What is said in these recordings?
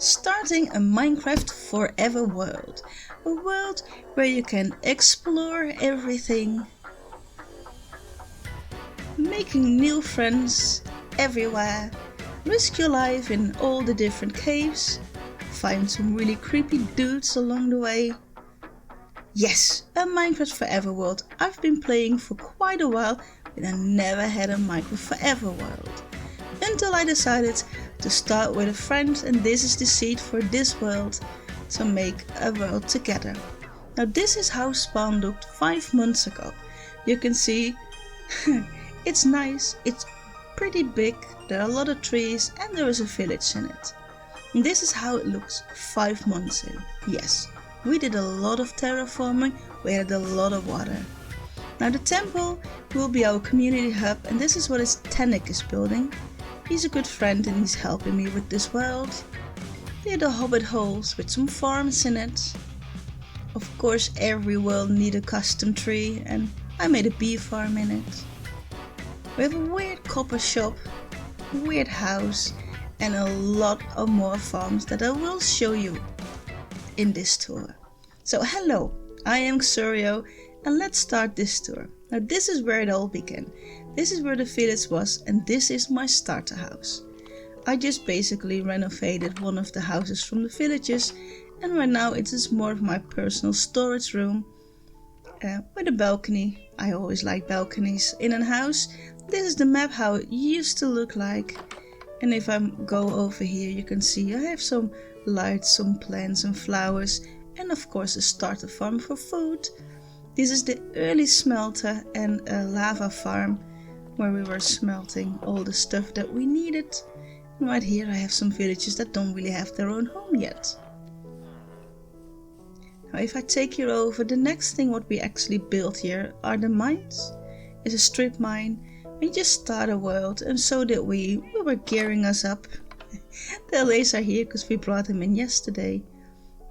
starting a Minecraft forever world. A world where you can explore everything, making new friends everywhere, risk your life in all the different caves, find some really creepy dudes along the way. Yes, a Minecraft forever world I've been playing for quite a while, but I never had a Minecraft forever world. Until I decided to start with a friend, and this is the seed for this world, to make a world together. Now this is how spawn looked 5 months ago. You can see it's nice, it's pretty big, there are a lot of trees and there is a village in it. And this is how it looks 5 months in. Yes, we did a lot of terraforming, we added a lot of water. Now the temple will be our community hub, and this is what Tanik is building. He's a good friend and he's helping me with this world. There are the hobbit holes with some farms in it. Of course every world needs a custom tree, and I made a bee farm in it. We have a weird copper shop, a weird house, and a lot of more farms that I will show you in this tour. So hello, I am Xurio, and let's start this tour. Now this is where it all began. This is where the village was, and this is my starter house. I just basically renovated one of the houses from the villages, and right now it is more of my personal storage room with a balcony. I always like balconies in a house. This is the map how it used to look like, and if I go over here you can see I have some lights, some plants and flowers, and of course a starter farm for food. This is the early smelter and a lava farm where we were smelting all the stuff that we needed. And right here I have some villages that don't really have their own home yet. Now if I take you over, the next thing what we actually built here are the mines. It's a strip mine. We just start a world, and so did we. We were gearing us up. The LAs are here because we brought them in yesterday.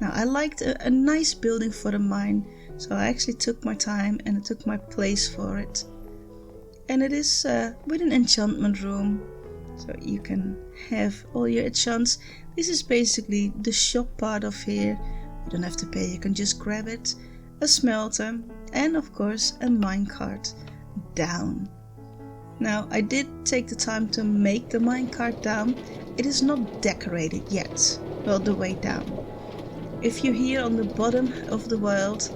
Now I liked a nice building for the mine, so I actually took my time and I took my place for it. And it is with an enchantment room, so you can have all your enchants. This is basically the shop part of here. You don't have to pay, you can just grab it. A smelter, and of course a minecart down. Now I did take the time to make the minecart down. It is not decorated yet, well, the way down. If you're here on the bottom of the world,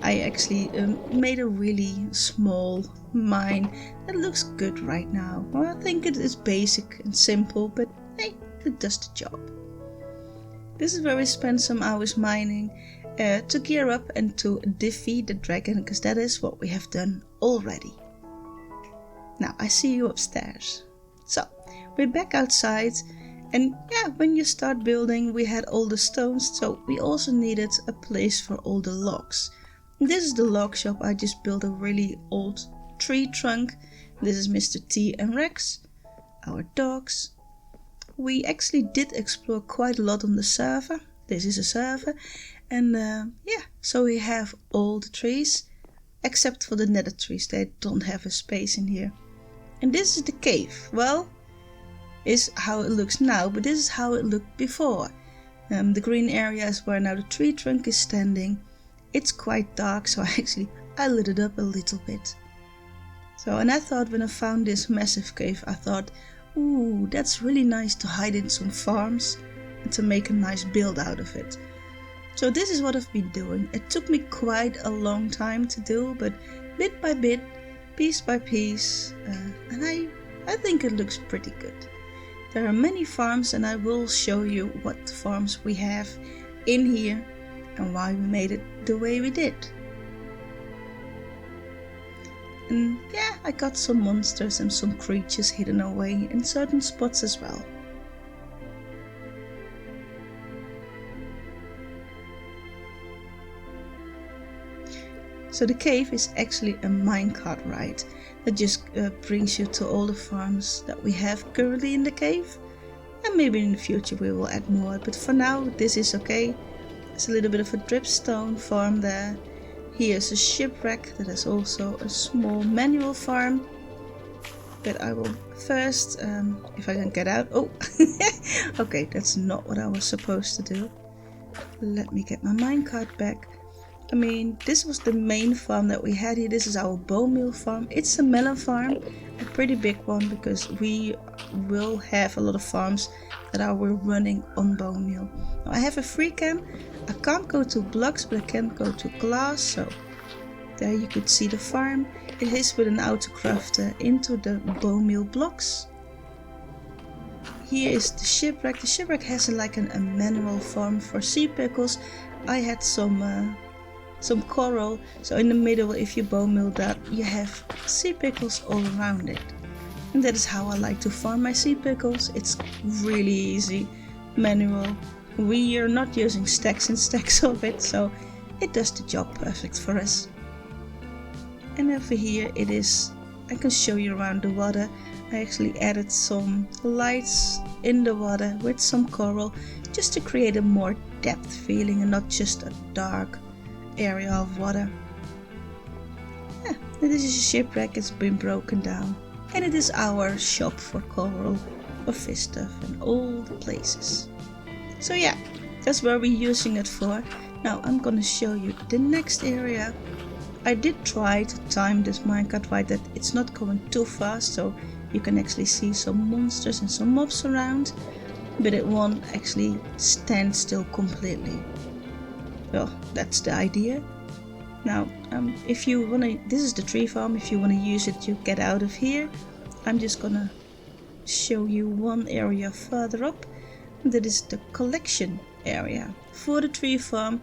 I actually made a really small mine that looks good right now. Well, I think it is basic and simple, but hey, it does the job. This is where we spent some hours mining to gear up and to defeat the dragon, because that is what we have done already. Now I see you upstairs. So we're back outside, and yeah, when you start building we had all the stones, so we also needed a place for all the logs. This is the log shop. I just built a really old tree trunk. This is Mr. T and Rex, our dogs. We actually did explore quite a lot on the server. This is a server, and yeah, so we have all the trees except for the nether trees. They don't have a space in here. And this is the cave. Well, is how it looks now, but this is how it looked before. The green area is where now the tree trunk is standing. It's quite dark, so I lit it up a little bit. So, and I thought when I found this massive cave, I thought, ooh, that's really nice to hide in some farms and to make a nice build out of it. So this is what I've been doing. It took me quite a long time to do, but bit by bit, piece by piece, and I think it looks pretty good. There are many farms, and I will show you what farms we have in here and why we made it the way we did. And yeah, I got some monsters and some creatures hidden away in certain spots as well. So the cave is actually a minecart ride that just brings you to all the farms that we have currently in the cave. And maybe in the future we will add more, but for now this is okay. There's a little bit of a dripstone farm there. Here's a shipwreck that is also a small manual farm. But I will first, if I can get out. Oh, okay, that's not what I was supposed to do. Let me get my minecart back. I mean, this was the main farm that we had here. This is our bone meal farm. It's a melon farm, a pretty big one, because we will have a lot of farms that are running on bone meal. Now I have a free cam. I can't go to blocks, but I can go to glass. So there you could see the farm. It is with an autocrafter into the bone meal blocks. Here is the shipwreck. The shipwreck has like a manual farm for sea pickles. I had some coral, so in the middle, if you bone meal that, you have sea pickles all around it. And that is how I like to farm my sea pickles. It's really easy, manual. We are not using stacks and stacks of it, so it does the job perfect for us. And over here it is, I can show you around the water. I actually added some lights in the water with some coral, just to create a more depth feeling and not just a dark area of water. Yeah, this is a shipwreck. It's been broken down, and it is our shop for coral, for fish stuff, and all the places. So yeah, that's where we're using it for. Now I'm gonna show you the next area. I did try to time this minecart right, that it's not going too fast, so you can actually see some monsters and some mobs around, but it won't actually stand still completely. Well, that's the idea. Now, if you wanna, this is the tree farm. If you wanna use it, you get out of here. I'm just gonna show you one area further up. That is the collection area for the tree farm.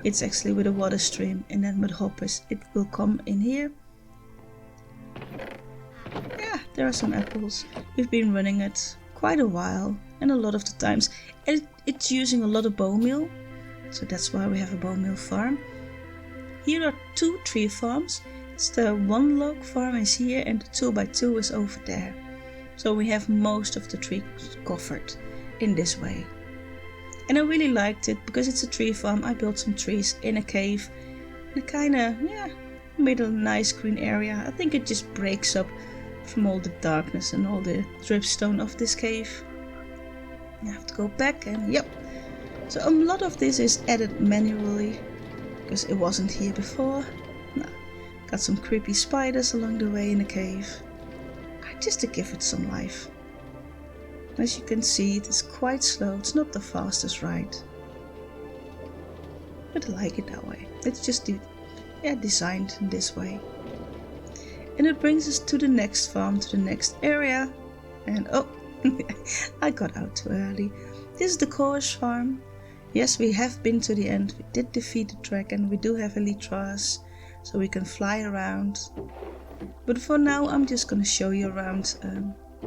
It's actually with a water stream, and then with hoppers it will come in here. Yeah, there are some apples. We've been running it quite a while, and a lot of the times it's using a lot of bone meal, so that's why we have a bone meal farm. Here are two tree farms. It's the 1 log farm is here, and the 2x2 is over there. So we have most of the trees covered in this way. And I really liked it because it's a tree farm. I built some trees in a cave, and it kinda, yeah, made a nice green area. I think it just breaks up from all the darkness and all the dripstone of this cave. I have to go back, and yep. So a lot of this is added manually because it wasn't here before. No, got some creepy spiders along the way in the cave, just to give it some life. As you can see, it is quite slow. It's not the fastest ride, but I like it that way. It's just designed in this way. And it brings us to the next farm, to the next area. And oh, I got out too early. This is the chorus farm. Yes, we have been to the end. We did defeat the dragon. We do have elytras, so we can fly around. But for now, I'm just gonna show you around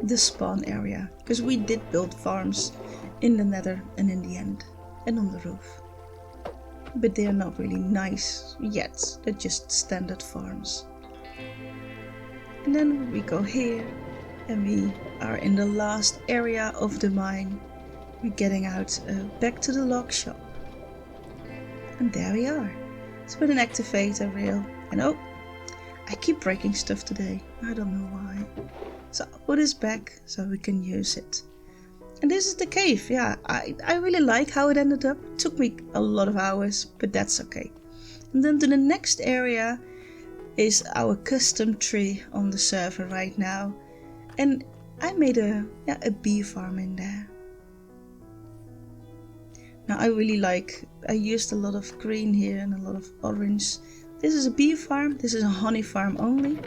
the spawn area, because we did build farms in the nether and in the end, and on the roof. But they are not really nice yet. They're just standard farms. And then we go here, and we are in the last area of the mine. We're getting out back to the log shop. And there we are. It's with an activator rail. And oh, I keep breaking stuff today. I don't know why. So I'll put this back so we can use it. And this is the cave. Yeah, I really like how it ended up. It took me a lot of hours, but that's okay. And then to the next area is our custom tree on the server right now. And I made a bee farm in there. Now I used a lot of green here and a lot of orange. This is a bee farm. This is a honey farm only.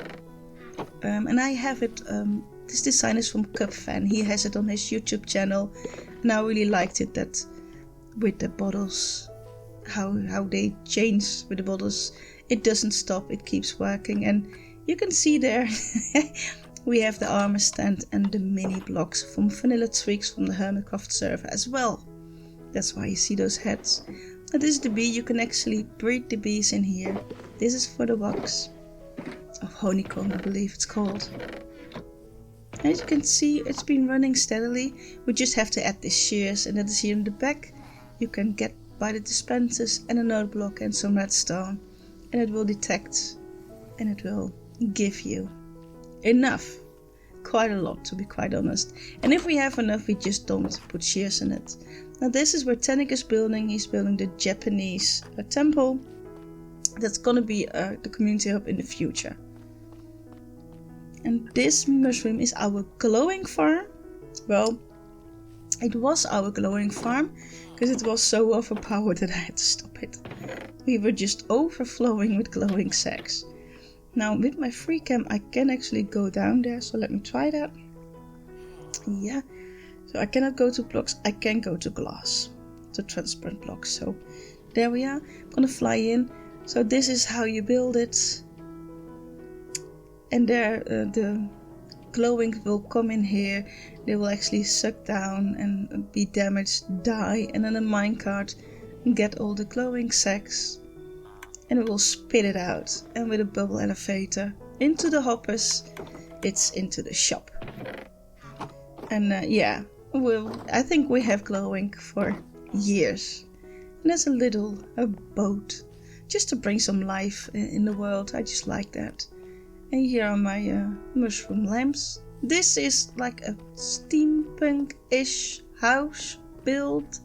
And I have it, this design is from Cupfan. He has it on his YouTube channel. And I really liked it, that with the bottles, how they change with the bottles. It doesn't stop, it keeps working. And you can see there, we have the armor stand and the mini blocks from Vanilla Tweaks from the Hermitcraft server as well. That's why you see those heads. And this is the bee. You can actually breed the bees in here. This is for the wax of honeycomb, I believe it's called. As you can see, it's been running steadily. We just have to add the shears, and that is here in the back. You can get by the dispensers and a node block and some redstone, and it will detect and it will give you enough quite a lot, to be quite honest. And if we have enough, we just don't put shears in it. Now this is where Tenik is building. He's building the Japanese temple. That's gonna be the community hub in the future. And this mushroom is our glowing farm. Well, it was our glowing farm because it was so overpowered that I had to stop it. We were just overflowing with glowing sacks. Now with my free cam I can actually go down there, so let me try that. Yeah, so I cannot go to blocks, I can go to glass, to transparent blocks. So there we are. I'm gonna fly in. So this is how you build it. And there the glowing will come in here. They will actually suck down and be damaged, die, and then a minecart get all the glowing sacks. And it will spit it out, and with a bubble elevator into the hoppers, it's into the shop. And yeah, I think we have glowing for years. And there's a boat, just to bring some life in the world. I just like that. And here are my mushroom lamps. This is like a steampunk-ish house build.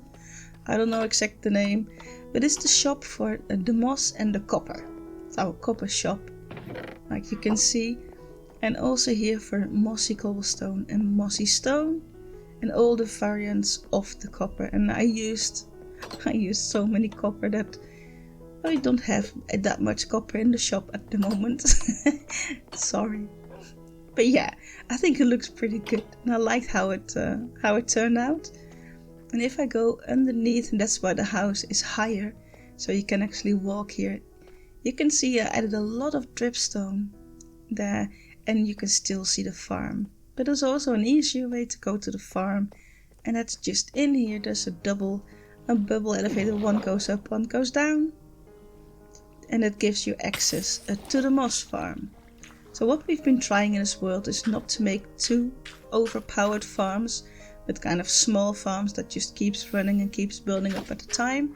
I don't know exact the name. But it's the shop for the moss and the copper. It's our copper shop, like you can see. And also here for mossy cobblestone and mossy stone. And all the variants of the copper. And I used so many copper that I don't have that much copper in the shop at the moment. Sorry. But yeah, I think it looks pretty good. And I liked how it turned out. And if I go underneath, and that's why the house is higher, so you can actually walk here. You can see I added a lot of dripstone there, and you can still see the farm. But there's also an easier way to go to the farm, and that's just in here. There's a bubble elevator. One goes up, one goes down, and it gives you access to the moss farm. So what we've been trying in this world is not to make too overpowered farms, but kind of small farms that just keeps running and keeps building up at a time,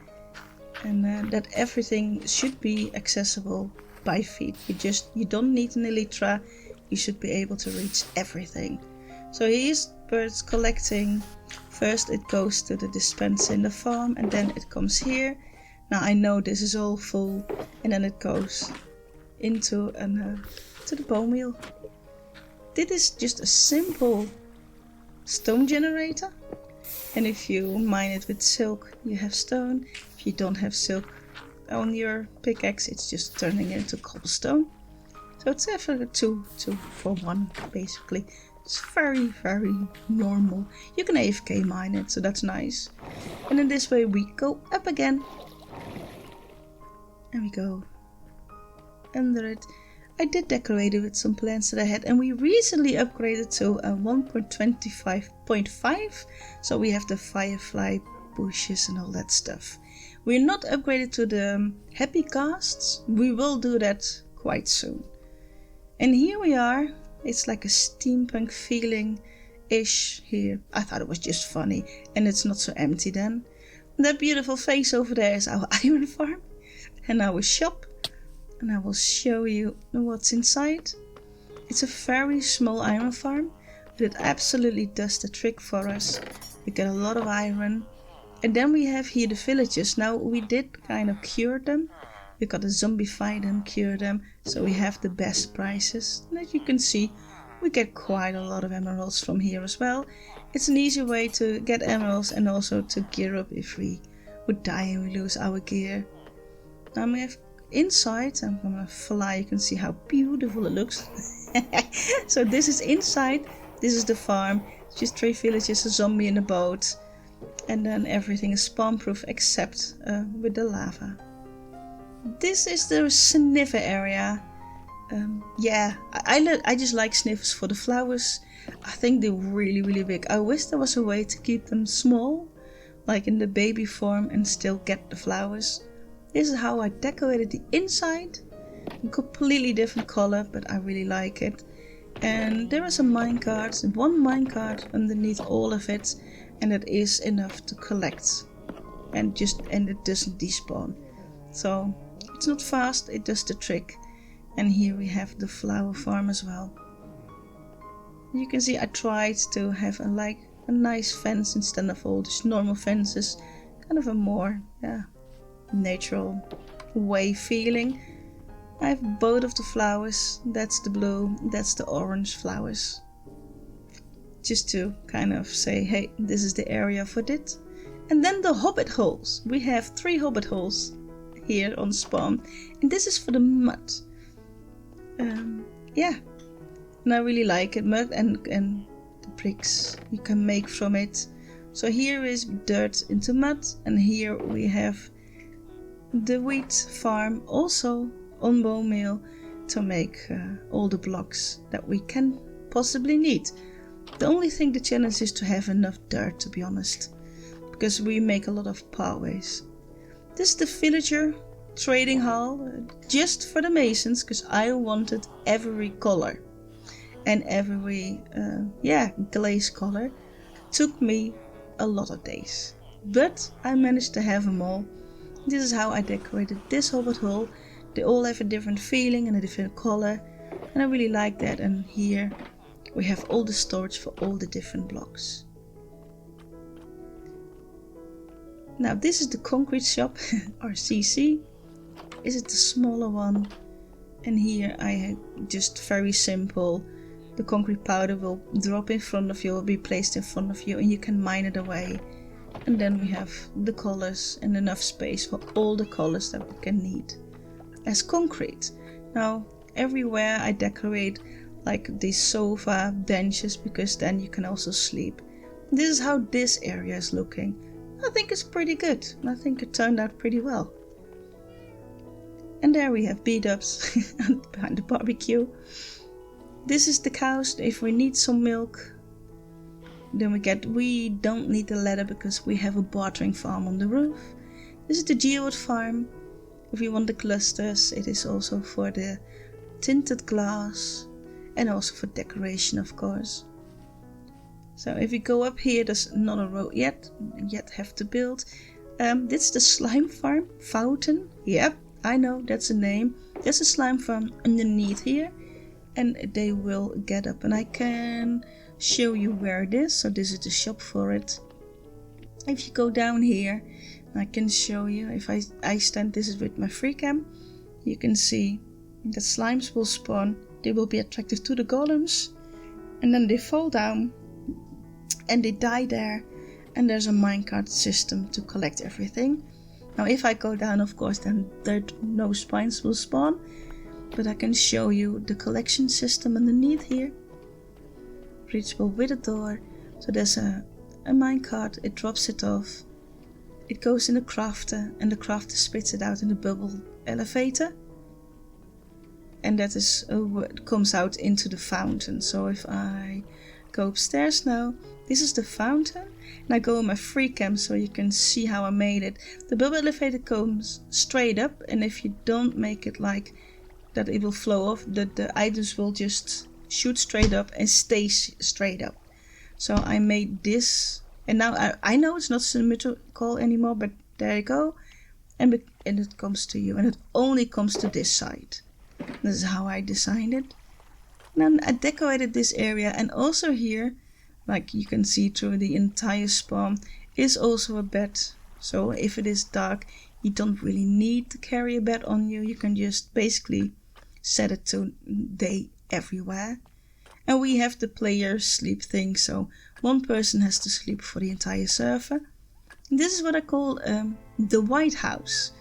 and that everything should be accessible by feet. You don't need an elytra, you should be able to reach everything. So here's birds collecting. First it goes to the dispenser in the farm, and then it comes here. Now I know this is all full, and then it goes into to the bone wheel. This is just a simple stone generator, and if you mine it with silk you have stone. If you don't have silk on your pickaxe, it's just turning it into cobblestone. So it's actually a 2 for 1 basically. It's very, very normal. You can AFK mine it, so that's nice. And in this way we go up again, and we go under it. I did decorate it with some plants that I had, and we recently upgraded to 1.25.5, so we have the firefly bushes and all that stuff. We're not upgraded to the happy casts. We will do that quite soon. And here we are. It's like a steampunk feeling-ish here. I thought it was just funny, and it's not so empty then. That beautiful face over there is our iron farm and our shop. And I will show you what's inside. It's a very small iron farm, but it absolutely does the trick for us. We get a lot of iron. And then we have here the villagers. Now we did kind of cure them. We got to zombify them, cure them, so we have the best prices. And as you can see, we get quite a lot of emeralds from here as well. It's an easy way to get emeralds and also to gear up if we would die and we lose our gear. Now we have inside, I'm gonna fly, you can see how beautiful it looks. So this is inside, this is the farm. It's just 3 villages, a zombie in a boat, and then everything is spawn-proof except with the lava. This is the sniffer area. Yeah, I just like sniffers for the flowers. I think they're really, really big. I wish there was a way to keep them small, like in the baby form, and still get the flowers. This is how I decorated the inside. A completely different color, but I really like it. And there is a minecart, one minecart underneath all of it, and it is enough to collect. And it doesn't despawn. So it's not fast, it does the trick. And here we have the flower farm as well. You can see I tried to have a nice fence instead of all these normal fences, kind of a more natural way feeling. I have both of the flowers. That's the blue, that's the orange flowers. Just to kind of say, hey, this is the area for it. And then the hobbit holes. We have 3 hobbit holes here on spawn, and this is for the mud. And I really like it. Mud and the bricks you can make from it. So here is dirt into mud, and here we have the wheat farm also on bone meal to make all the blocks that we can possibly need. The only thing the challenge is to have enough dirt, to be honest, because we make a lot of pathways. This is the villager trading hall, just for the masons, because I wanted every color and every glaze color. Took me a lot of days, but I managed to have them all. This is how I decorated this hobbit hole. They all have a different feeling and a different color, and I really like that. And here we have all the storage for all the different blocks. Now this is the concrete shop, or CC. Is it the smaller one? And here I have just very simple. The concrete powder will drop in front of you, will be placed in front of you, and you can mine it away. And then we have the colors and enough space for all the colors that we can need as concrete. Now everywhere I decorate like these sofa benches, because then you can also sleep. This is how this area is looking. I think it's pretty good. I think it turned out pretty well. And there we have beat-ups behind the barbecue. This is the cows. If we need some milk, then we don't need the ladder because we have a bartering farm on the roof. This is the geowood farm. If you want the clusters, it is also for the tinted glass and also for decoration, of course. So if you go up here, there's not a road yet have to build. This is the slime farm, fountain. Yep, I know that's a name. There's a slime farm underneath here, and they will get up, and I can show you where it is. So this is the shop for it. If you go down here, I can show you. If I stand, this is with my free cam, you can see the slimes will spawn. They will be attractive to the golems, and then they fall down and they die there, and there's a minecart system to collect everything. Now if I go down, of course, then no spines will spawn, but I can show you the collection system underneath here. Reachable with a door. So there's a minecart, it drops it off, it goes in the crafter, and the crafter spits it out in the bubble elevator, and that is what comes out into the fountain. So if I go upstairs now, this is the fountain, and I go in my free cam so you can see how I made it. The bubble elevator comes straight up, and if you don't make it like that, it will flow off. The items will just shoot straight up and stay straight up. So I made this, and now I know it's not symmetrical anymore, but there you go, and it comes to you, and it only comes to this side. This is how I designed it. And then I decorated this area, and also here, like you can see through the entire spawn, is also a bed. So if it is dark, you don't really need to carry a bed on you. You can just basically set it to day everywhere. And we have the player sleep thing, so one person has to sleep for the entire server. And this is what I call the White House.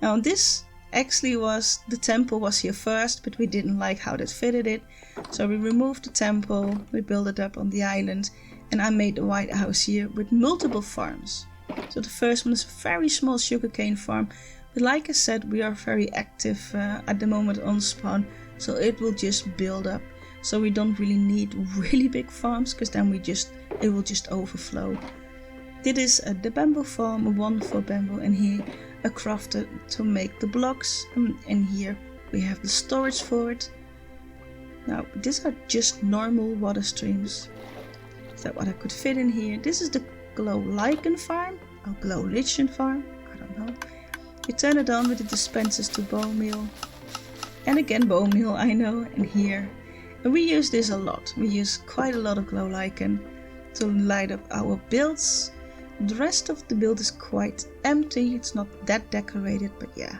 Now this actually the temple was here first, but we didn't like how that fitted it. So we removed the temple, we built it up on the island, and I made the White House here with multiple farms. So the first one is a very small sugarcane farm, but like I said, we are very active at the moment on spawn, so it will just build up. So we don't really need really big farms, because then it will just overflow. This is the bamboo farm, one for bamboo, and here a crafter to make the blocks, and here we have the storage for it. Now these are just normal water streams. Is that what I could fit in here? This is the glow lichen farm, or glow lichen farm, I don't know. You turn it on with the dispensers to bone meal, and again bone meal, I know. And here And we use this a lot. We use quite a lot of glow lichen to light up our builds. The rest of the build is quite empty. It's not that decorated, but yeah.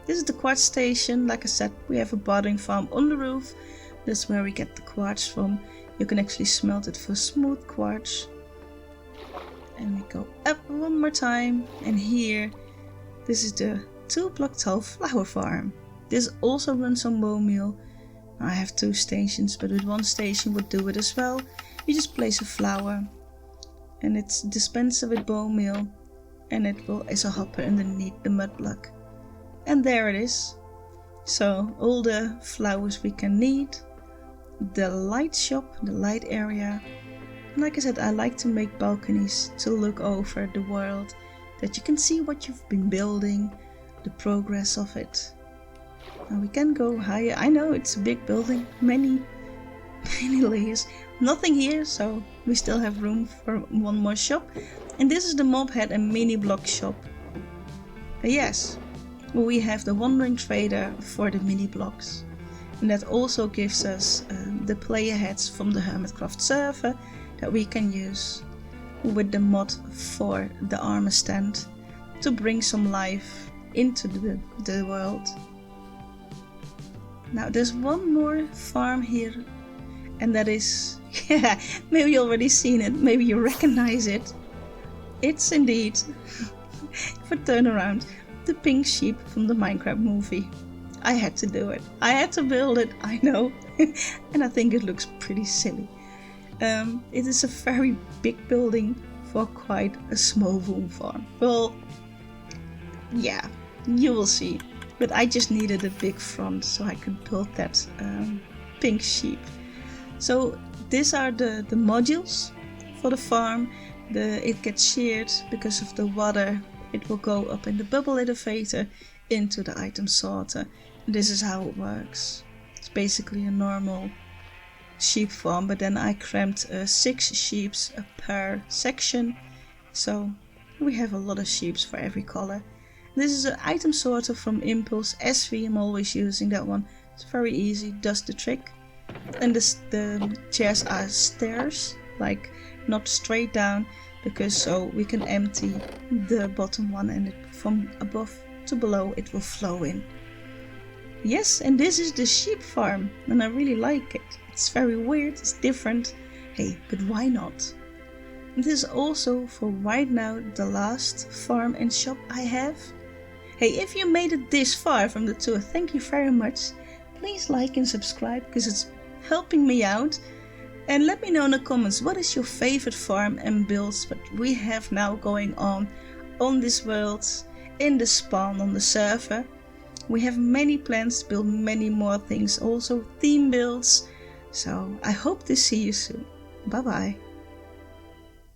This is the quartz station. Like I said, we have a bartering farm on the roof. That's where we get the quartz from. You can actually smelt it for smooth quartz. And we go up one more time. And here, this is the 2-block tall flower farm. This also runs on bone meal. I have 2 stations, but with 1 station would do it as well. You just place a flower and it's dispensed with bone meal, and it is a hopper underneath the mud block. And there it is. So all the flowers we can need, the light shop, the light area. And like I said, I like to make balconies to look over the world, that you can see what you've been building, the progress of it. Now we can go higher. I know it's a big building, many layers. Nothing here, so we still have room for 1 more shop. And this is the mob head and mini block shop. But yes, we have the wandering trader for the mini blocks. And that also gives us the player heads from the Hermitcraft server that we can use with the mod for the armor stand to bring some life into the world. Now there's 1 more farm here, and that is, yeah, maybe you already seen it, maybe you recognize it. It's indeed, if I turn around, the pink sheep from the Minecraft movie. I had to do it. I had to build it, I know. And I think it looks pretty silly. It is a very big building for quite a small wool farm. Well, yeah, you will see. But I just needed a big front so I could build that pink sheep. So these are the modules for the farm. It gets sheared because of the water. It will go up in the bubble elevator into the item sorter. And this is how it works. It's basically a normal sheep farm, but then I crammed 6 sheep per section. So we have a lot of sheep for every color. This is an item sorter from Impulse SV. I'm always using that one. It's very easy, does the trick. And the chairs are stairs, like not straight down, because so we can empty the bottom one and from above to below it will flow in. Yes, and this is the sheep farm, and I really like it. It's very weird, it's different. Hey, but why not? And this is also for right now the last farm and shop I have. Hey, if you made it this far from the tour, thank you very much. Please like and subscribe because it's helping me out. And let me know in the comments, what is your favorite farm and builds that we have now going on this world, in the spawn on the server. We have many plans to build many more things, also theme builds. So I hope to see you soon. Bye bye.